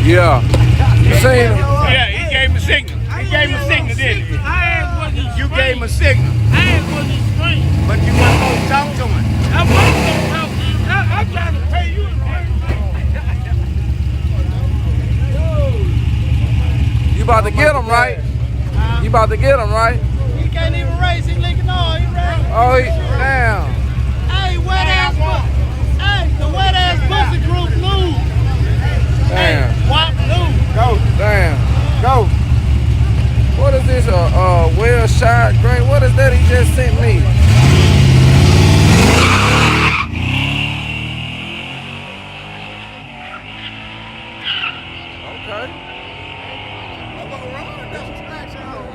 Yeah. You seen him? Yeah, he gave him a signal. He gave him a signal, didn't he? You gave him a signal. I ain't wasn't straight. But you wasn't going to talk to him. I wasn't going to talk to you. I'm trying to pay you. You about to get him, right? You about to get him, right? He can't even race. He licking all. He racing. Oh, damn. Hey, wet ass pussy. Hey, the wet ass pussy group lose. Damn. Hey, wop lose. Go. Damn. Go. What is this? Well shot, great. What is that he just sent me? Okay.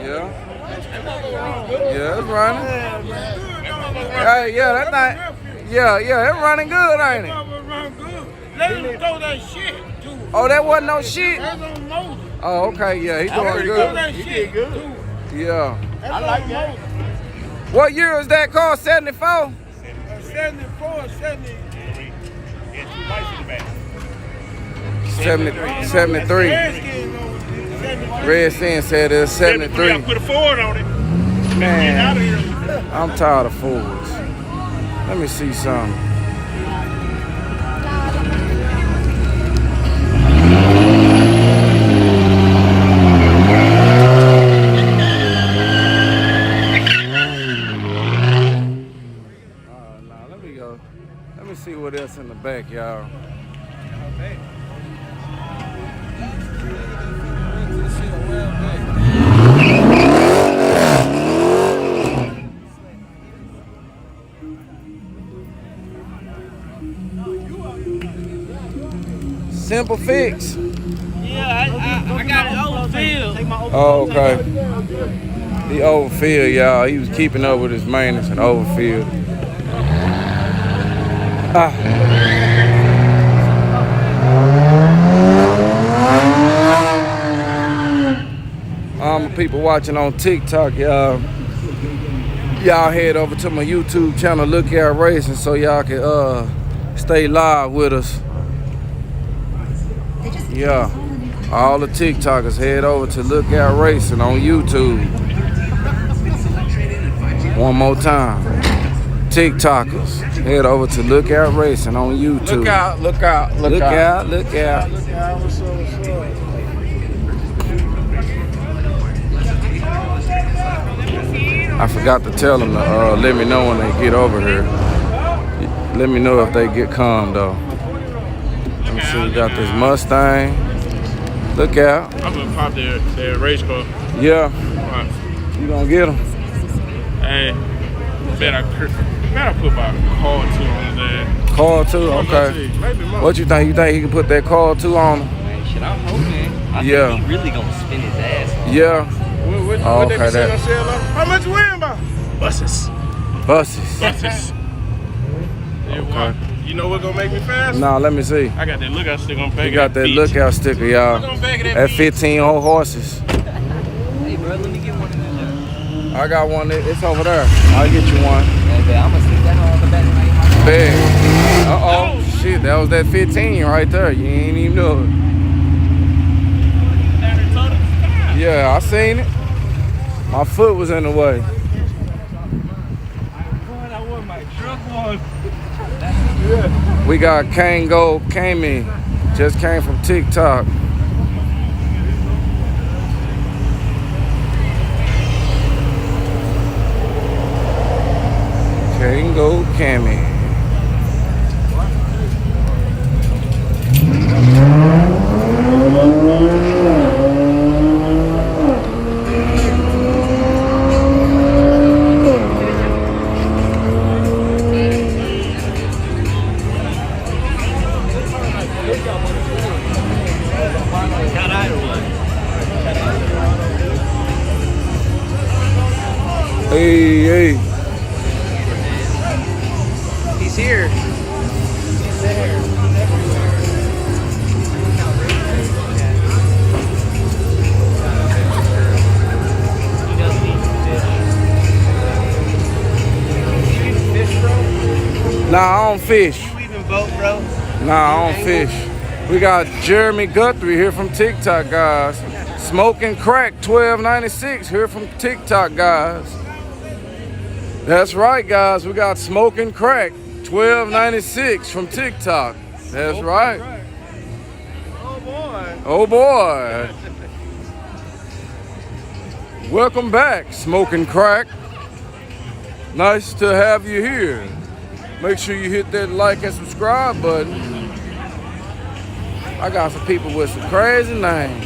Yeah. Yeah, it's running. Hey, yeah, that thing. Yeah, it's running good, ain't it? Let him throw that shit, too. Oh, that wasn't no shit? That's on Moses. Oh, okay, yeah, he doing Throw good. that shit, too. Yeah. I like that. What year is that car? 74? 74, 70. 73. Red Sin said it's 73. Put a Ford on it. Man, I'm tired of Fords. Let me see something. Let me see what else in the back, y'all. Simple fix. Yeah, I got it overfilled. Oh, okay. He overfilled, y'all. He was keeping up with his maintenance and overfilled. People watching on TikTok, y'all head over to my YouTube channel, Look Out Racing, so y'all can stay live with us. Yeah, all the TikTokers head over to Look Out Racing on YouTube. One more time, TikTokers head over to Look Out Racing on YouTube. Look out, look out, look, Look out. out, look out. What's up, what's up? I forgot to tell them to let me know when they get over here. Let me know if they get calm though. Let me see, we got this Mustang. Look out. I'm gonna pop their race car. Yeah. You gonna get them? Hey, bet I put about a car or two on his ass. Car too? Okay. Maybe more. What you think? You think he can put that car two on him? Man, shit, I'm hoping. I Yeah. think he really gonna spin his ass off. Yeah. What Okay, they be saying that- on sale? How much you wearing about? Buses. Buses. Buses. Okay. You know what's gonna make me fast? Nah, let me see. I got that lookout stick on back. You got that lookout sticker, y'all. At 15 whole horses. Hey, bro, let me get one of them. I got one. It's over there. I'll get you one. Okay, I'm gonna stick that on the back of my Big. Uh-oh. Shit, that was that 15 right there. You ain't even know it. Yeah, I seen it. My foot was in the way. We got Kango came in. Just came from TikTok. Kango Cammy. Hey, hey. He's here. He's there. He doesn't need to fish. You even fish, bro? Nah, I don't fish. You even boat, bro? Nah, I don't fish. We got Jeremy Guthrie here from TikTok, guys. Smoking Crack 1296 here from TikTok, guys. That's right, guys. We got Smoking Crack 1296 from TikTok. That's right. Oh boy. Oh boy. Welcome back, Smoking Crack. Nice to have you here. Make sure you hit that like and subscribe button. I got some people with some crazy names.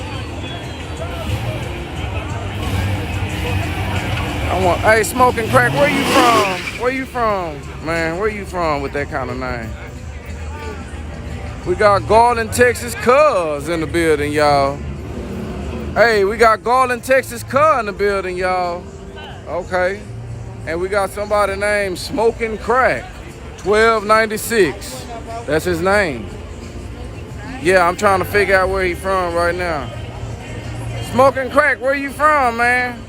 Hey, Smoking Crack, where you from? Where you from, man? Where you from with that kind of name? We got Garland, Texas Cuz in the building, y'all. Hey, we got Garland, Texas Cuz in the building, y'all. Okay. And we got somebody named Smoking Crack 1296. That's his name. Yeah, I'm trying to figure out where he from right now. Smoking Crack, where you from, man?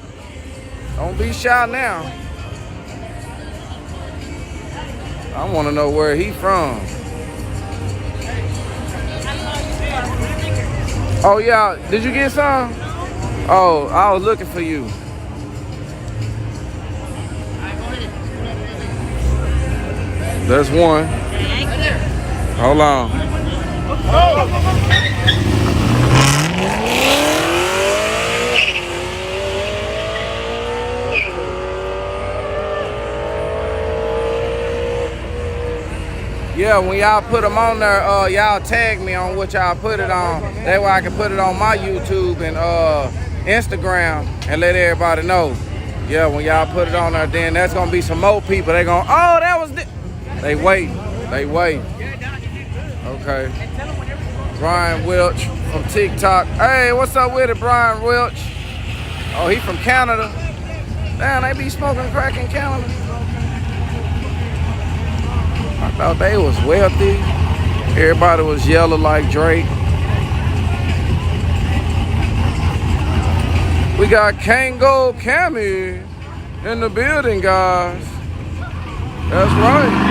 Don't be shy now. I want to know where he from. Oh, yeah. Did you get some? Oh, I was looking for you. That's one. Hold on. Yeah, when y'all put them on there, y'all tag me on what y'all put it on. That way I can put it on my YouTube and Instagram and let everybody know. Yeah, when y'all put it on there, then that's gonna be some more people. They gonna, oh, that was They wait. Okay. Brian Welch from TikTok. Hey, what's up with it, Brian Welch? Oh, he from Canada. Damn, they be smoking crack in Canada. I thought they was wealthy. Everybody was yellow like Drake. We got Kango Cammy in the building, guys. That's right.